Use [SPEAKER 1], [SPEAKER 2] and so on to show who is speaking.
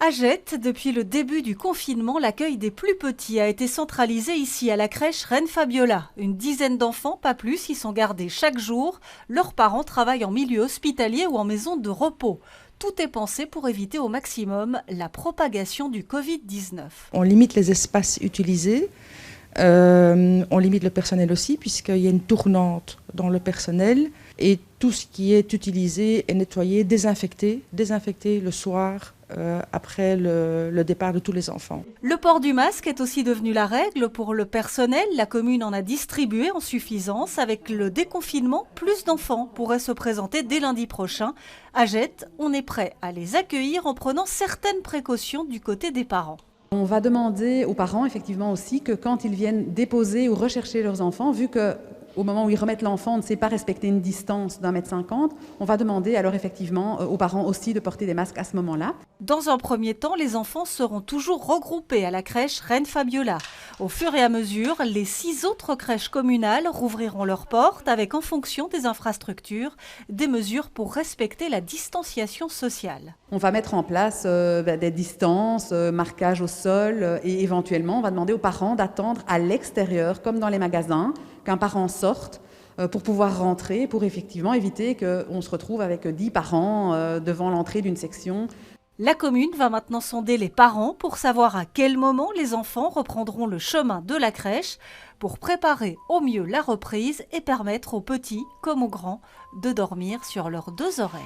[SPEAKER 1] À Jette, depuis le début du confinement, l'accueil des plus petits a été centralisé ici à la crèche Reine Fabiola. Une dizaine d'enfants, pas plus, y sont gardés chaque jour. Leurs parents travaillent en milieu hospitalier ou en maison de repos. Tout est pensé pour éviter au maximum la propagation du Covid-19.
[SPEAKER 2] On limite les espaces utilisés, on limite le personnel aussi puisqu'il y a une tournante dans le personnel et tout ce qui est utilisé est nettoyé, désinfecté le soir après le départ de tous les enfants.
[SPEAKER 1] Le port du masque est aussi devenu la règle pour le personnel. La commune en a distribué en suffisance. Avec le déconfinement, plus d'enfants pourraient se présenter dès lundi prochain. À Jette, on est prêt à les accueillir en prenant certaines précautions du côté des parents.
[SPEAKER 3] On va demander aux parents effectivement aussi que quand ils viennent déposer ou rechercher leurs enfants, vu qu'au moment où ils remettent l'enfant, on ne sait pas respecter une distance d'1,50 m, on va demander alors effectivement aux parents aussi de porter des masques à ce moment-là.
[SPEAKER 1] Dans un premier temps, les enfants seront toujours regroupés à la crèche Reine Fabiola. Au fur et à mesure, les 6 autres crèches communales rouvriront leurs portes avec, en fonction des infrastructures, des mesures pour respecter la distanciation sociale.
[SPEAKER 3] On va mettre en place des distances, marquage au sol et éventuellement on va demander aux parents d'attendre à l'extérieur, comme dans les magasins, qu'un parent sorte pour pouvoir rentrer, pour effectivement éviter qu'on se retrouve avec 10 parents devant l'entrée d'une section.
[SPEAKER 1] La commune va maintenant sonder les parents pour savoir à quel moment les enfants reprendront le chemin de la crèche pour préparer au mieux la reprise et permettre aux petits comme aux grands de dormir sur leurs 2 oreilles.